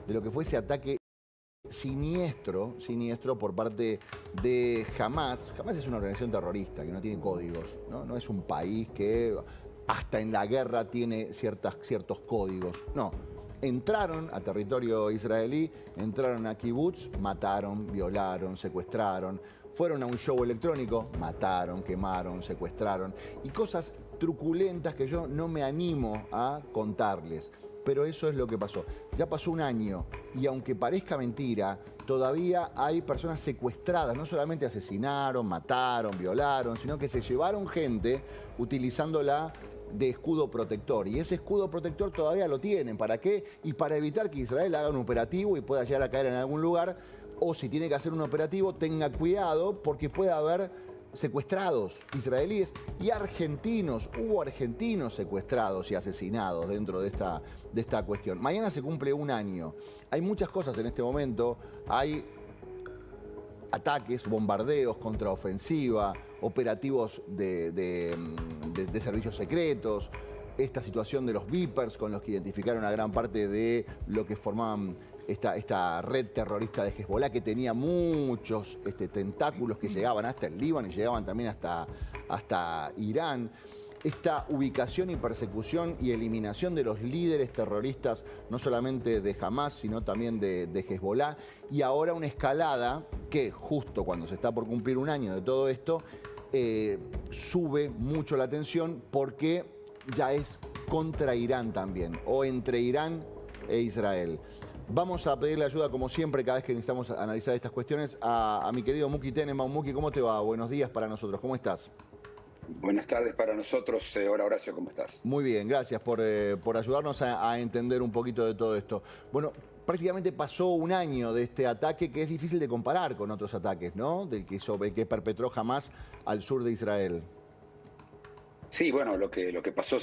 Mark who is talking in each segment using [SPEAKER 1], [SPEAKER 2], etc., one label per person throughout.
[SPEAKER 1] de lo que fue ese ataque siniestro por parte de Hamás. Hamás es una organización terrorista que no tiene códigos, ¿no? No es un país que hasta en la guerra tiene ciertos códigos. No. Entraron a territorio israelí, entraron a kibutz, mataron, violaron, secuestraron. Fueron a un show electrónico, mataron, quemaron, secuestraron. Y cosas truculentas que yo no me animo a contarles. Pero eso es lo que pasó. Ya pasó un año y aunque parezca mentira, todavía hay personas secuestradas. No solamente asesinaron, mataron, violaron, sino que se llevaron gente utilizándola de escudo protector. Y ese escudo protector todavía lo tienen. ¿Para qué? Y para evitar que Israel haga un operativo y pueda llegar a caer en algún lugar. O si tiene que hacer un operativo, tenga cuidado porque puede haber secuestrados israelíes y argentinos. Hubo argentinos secuestrados y asesinados dentro de esta cuestión. Mañana se cumple un año. Hay muchas cosas en este momento. Hay ataques, bombardeos, contraofensiva, operativos de servicios secretos, esta situación de los Vipers con los que identificaron a gran parte de lo que formaban esta red terrorista de Hezbollah, que tenía muchos tentáculos que llegaban hasta el Líbano y llegaban también hasta Irán. Esta ubicación y persecución y eliminación de los líderes terroristas, no solamente de Hamás, sino también de Hezbollah. Y ahora una escalada que justo cuando se está por cumplir un año de todo esto, sube mucho la tensión porque ya es contra Irán también, o entre Irán e Israel. Vamos a pedirle ayuda, como siempre, cada vez que necesitamos analizar estas cuestiones, a mi querido Muki Tenenbaum. Muki, ¿cómo te va? Buenos días para nosotros, ¿cómo estás?
[SPEAKER 2] Buenas tardes para nosotros. Hola Horacio, ¿cómo estás?
[SPEAKER 1] Muy bien, gracias por ayudarnos a entender un poquito de todo esto. Bueno, prácticamente pasó un año de este ataque que es difícil de comparar con otros ataques, ¿no? Del que perpetró Hamás al sur de Israel.
[SPEAKER 2] Sí, bueno, lo que pasó,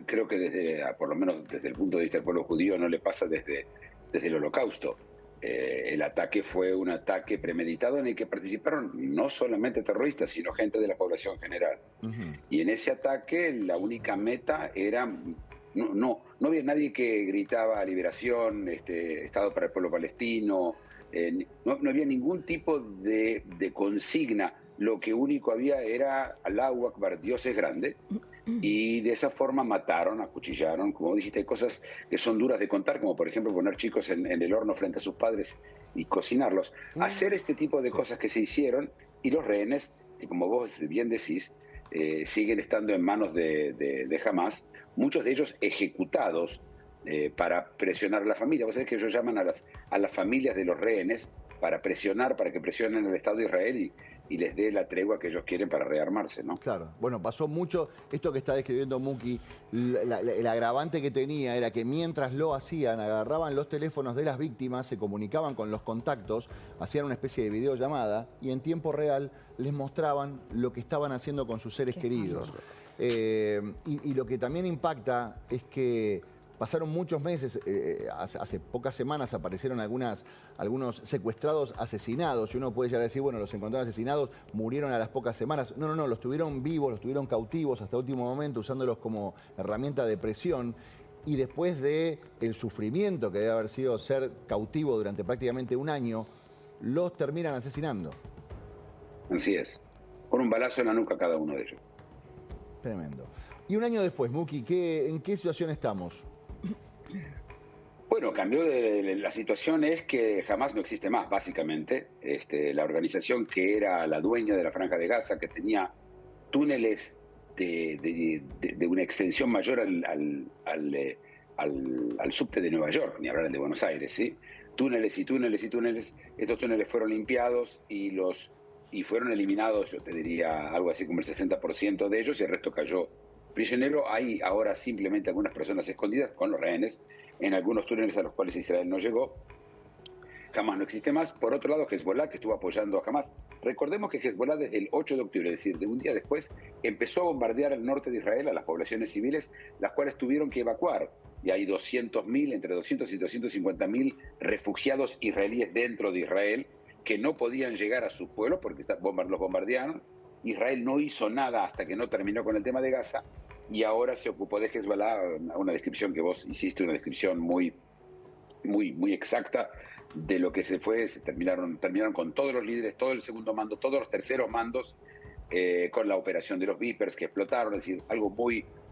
[SPEAKER 2] creo que por lo menos desde el punto de vista del pueblo judío, no le pasa desde el Holocausto. El ataque fue un ataque premeditado en el que participaron no solamente terroristas, sino gente de la población general. Y en ese ataque la única meta era... No había nadie que gritaba liberación, Estado para el pueblo palestino, no había ningún tipo de consigna. Lo que único había era Allahu Akbar, Dios es grande, y de esa forma mataron, acuchillaron, como dijiste, hay cosas que son duras de contar, como por ejemplo poner chicos en el horno frente a sus padres y cocinarlos. Hacer este tipo de cosas que se hicieron, y los rehenes, que como vos bien decís, siguen estando en manos de Hamás, muchos de ellos ejecutados para presionar a la familia. Vos sabés que ellos llaman a las familias de los rehenes para que presionen al Estado de Israel y les dé la tregua que ellos quieren para rearmarse, ¿no?
[SPEAKER 1] Claro. Bueno, pasó mucho. Esto que está describiendo Muki, el agravante que tenía era que mientras lo hacían, agarraban los teléfonos de las víctimas, se comunicaban con los contactos, hacían una especie de videollamada y en tiempo real les mostraban lo que estaban haciendo con sus seres queridos. Y lo que también impacta es que pasaron muchos meses, hace pocas semanas aparecieron algunos secuestrados asesinados, y uno puede llegar a decir, bueno, los encontraron asesinados, murieron a las pocas semanas. No, los tuvieron vivos, los tuvieron cautivos hasta el último momento, usándolos como herramienta de presión. Y después del sufrimiento que debe haber sido ser cautivo durante prácticamente un año, los terminan asesinando.
[SPEAKER 2] Así es, con un balazo en la nuca cada uno de ellos.
[SPEAKER 1] Tremendo. Y un año después, Muki, ¿en qué situación estamos?
[SPEAKER 2] Bueno, la situación es que Hamás no existe más, básicamente. La organización que era la dueña de la Franja de Gaza, que tenía túneles de una extensión mayor al subte de Nueva York, ni hablar de Buenos Aires, ¿sí? Túneles y túneles y túneles. Estos túneles fueron limpiados y fueron eliminados, yo te diría, algo así como el 60% de ellos, y el resto cayó prisionero. Hay ahora simplemente algunas personas escondidas con los rehenes en algunos túneles a los cuales Israel no llegó. Hamás no existe más. Por otro lado, Hezbollah, que estuvo apoyando a Hamás. Recordemos que Hezbollah desde el 8 de octubre, es decir, de un día después, empezó a bombardear el norte de Israel, a las poblaciones civiles, las cuales tuvieron que evacuar. Y hay 200.000, entre 200 y 250.000 refugiados israelíes dentro de Israel que no podían llegar a sus pueblos porque los bombardearon. Israel no hizo nada hasta que no terminó con el tema de Gaza, y ahora se ocupó de Hezbollah, una descripción que vos hiciste, una descripción muy muy exacta de lo que se fue. Terminaron con todos los líderes, todo el segundo mando, todos los terceros mandos, con la operación de los Vipers que explotaron, es decir,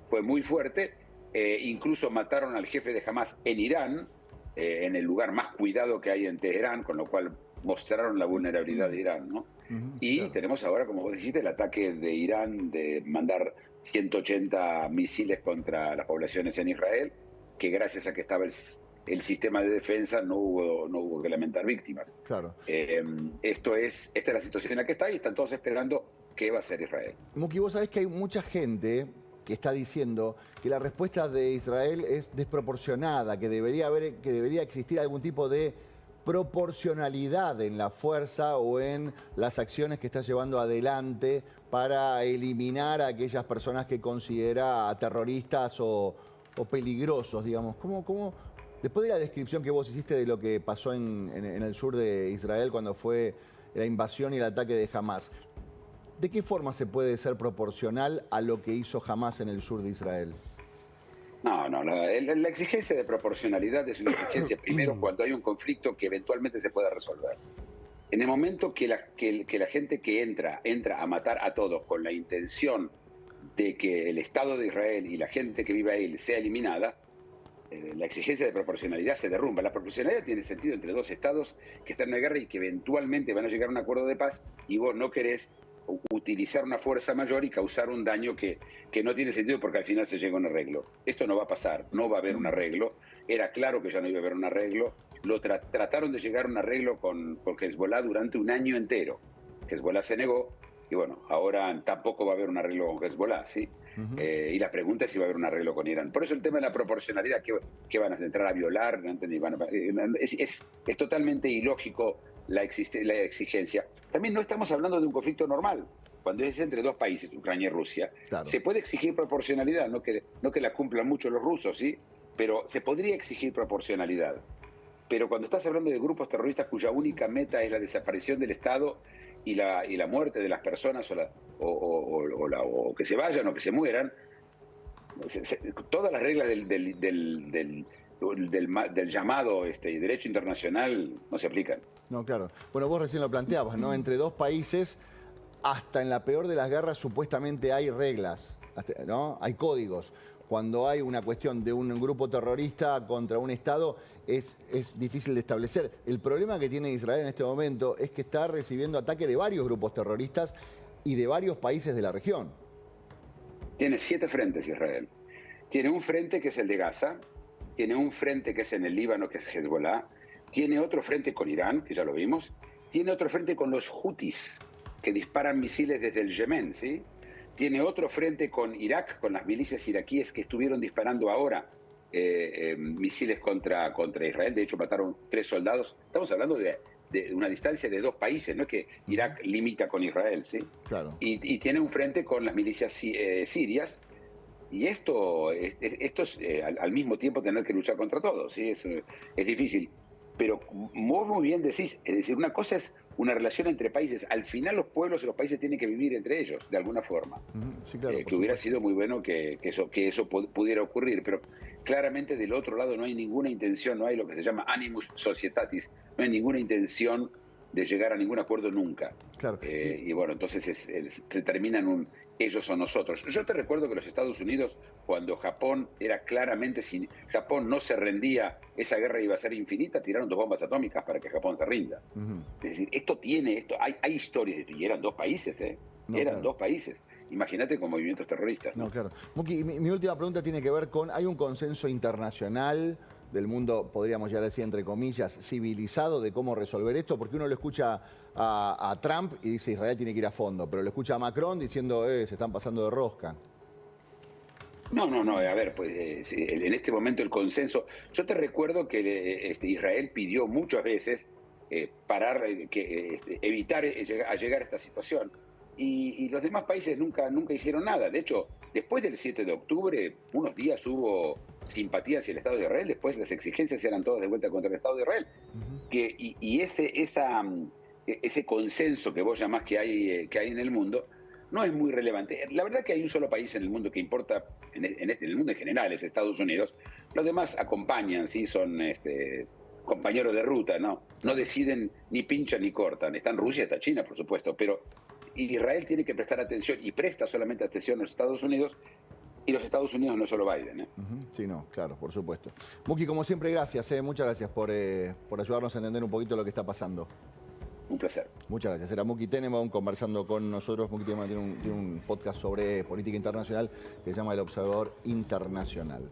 [SPEAKER 2] fue muy fuerte. Incluso mataron al jefe de Hamas en Irán, en el lugar más cuidado que hay en Teherán, con lo cual mostraron la vulnerabilidad de Irán, ¿no? Y claro, tenemos ahora, como vos dijiste, el ataque de Irán de mandar 180 misiles contra las poblaciones en Israel, que gracias a que estaba el sistema de defensa no hubo que lamentar víctimas.
[SPEAKER 1] Claro.
[SPEAKER 2] Esta es la situación en la que está y están todos esperando qué va a hacer Israel.
[SPEAKER 1] Muki, vos sabés que hay mucha gente que está diciendo que la respuesta de Israel es desproporcionada, que debería existir algún tipo de proporcionalidad en la fuerza o en las acciones que está llevando adelante para eliminar a aquellas personas que considera terroristas o peligrosos, digamos. ¿Cómo, después de la descripción que vos hiciste de lo que pasó en el sur de Israel cuando fue la invasión y el ataque de Hamas, ¿de qué forma se puede ser proporcional a lo que hizo Hamas en el sur de Israel?
[SPEAKER 2] No, la exigencia de proporcionalidad es una exigencia primero cuando hay un conflicto que eventualmente se pueda resolver. En el momento que la gente que entra a matar a todos con la intención de que el Estado de Israel y la gente que vive ahí sea eliminada, la exigencia de proporcionalidad se derrumba. La proporcionalidad tiene sentido entre dos estados que están en guerra y que eventualmente van a llegar a un acuerdo de paz y vos no querés utilizar una fuerza mayor y causar un daño que no tiene sentido porque al final se llega a un arreglo. Esto no va a pasar, no va a haber un arreglo. Era claro que ya no iba a haber un arreglo. Trataron de llegar a un arreglo con Hezbollah durante un año entero. Hezbollah se negó y bueno, ahora tampoco va a haber un arreglo con Hezbollah, ¿sí? Y la pregunta es si va a haber un arreglo con Irán. Por eso el tema de la proporcionalidad, ¿qué van a entrar a violar? Es totalmente ilógico la exigencia. También no estamos hablando de un conflicto normal. Cuando es entre dos países, Ucrania y Rusia, claro, se puede exigir proporcionalidad, no que la cumplan mucho los rusos, ¿sí? Pero se podría exigir proporcionalidad. Pero cuando estás hablando de grupos terroristas cuya única meta es la desaparición del Estado y la muerte de las personas o que se vayan o que se mueran, todas las reglas del llamado derecho internacional no se aplican.
[SPEAKER 1] No, claro. Bueno, vos recién lo planteabas, ¿no? Entre dos países, hasta en la peor de las guerras, supuestamente hay reglas, ¿no? Hay códigos. Cuando hay una cuestión de un grupo terrorista contra un Estado, es difícil de establecer. El problema que tiene Israel en este momento es que está recibiendo ataque de varios grupos terroristas y de varios países de la región.
[SPEAKER 2] Tiene 7 frentes Israel. Tiene un frente que es el de Gaza, tiene un frente que es en el Líbano, que es Hezbollah, tiene otro frente con Irán, que ya lo vimos, tiene otro frente con los Houthis, que disparan misiles desde el Yemen, ¿sí? Tiene otro frente con Irak, con las milicias iraquíes que estuvieron disparando ahora misiles contra Israel. De hecho, mataron 3 soldados. Estamos hablando de una distancia de 2 países, no es que Irak limita con Israel, ¿sí?
[SPEAKER 1] Claro.
[SPEAKER 2] Y tiene un frente con las milicias sirias. Y esto es al mismo tiempo tener que luchar contra todos, ¿sí? Es difícil. Pero vos muy bien decís, es decir, una cosa es una relación entre países. Al final los pueblos y los países tienen que vivir entre ellos, de alguna forma.
[SPEAKER 1] Sí, claro,
[SPEAKER 2] que hubiera sido muy bueno que eso pudiera ocurrir. Pero claramente del otro lado no hay ninguna intención, no hay lo que se llama animus societatis, no hay ninguna intención de llegar a ningún acuerdo nunca.
[SPEAKER 1] Claro.
[SPEAKER 2] Y bueno, entonces se termina en un ellos o nosotros. Yo te recuerdo que los Estados Unidos, cuando Japón era claramente, si Japón no se rendía, esa guerra iba a ser infinita, tiraron 2 bombas atómicas para que Japón se rinda. Es decir, hay historias, y eran 2 países,
[SPEAKER 1] No,
[SPEAKER 2] eran
[SPEAKER 1] claro.
[SPEAKER 2] 2 países. Imagínate con movimientos terroristas.
[SPEAKER 1] No, claro. Muki, mi última pregunta tiene que ver con, ¿hay un consenso internacional del mundo, podríamos llegar a decir, entre comillas, civilizado de cómo resolver esto? Porque uno lo escucha a Trump y dice Israel tiene que ir a fondo, pero lo escucha a Macron diciendo se están pasando de rosca.
[SPEAKER 2] No, a ver, pues en este momento el consenso... Yo te recuerdo que Israel pidió muchas veces evitar llegar a esta situación. Y los demás países nunca hicieron nada. De hecho, después del 7 de octubre, unos días hubo simpatía hacia el Estado de Israel, después las exigencias eran todas de vuelta contra el Estado de Israel. Ese consenso que vos llamás que hay en el mundo no es muy relevante. La verdad que hay un solo país en el mundo que importa, en el mundo en general, es Estados Unidos. Los demás acompañan, ¿sí? Son compañeros de ruta, ¿no? No deciden ni pinchan ni cortan. Están Rusia, está China, por supuesto, pero Israel tiene que prestar atención y presta solamente atención a los Estados Unidos, y los Estados Unidos no solo Biden, ¿eh?
[SPEAKER 1] Sí, no, claro, por supuesto. Muki, como siempre, gracias, muchas gracias por ayudarnos a entender un poquito lo que está pasando.
[SPEAKER 2] Un placer.
[SPEAKER 1] Muchas gracias. Era Muki Tenenbaum conversando con nosotros. Muki Tenenbaum tiene un podcast sobre política internacional que se llama El Observador Internacional.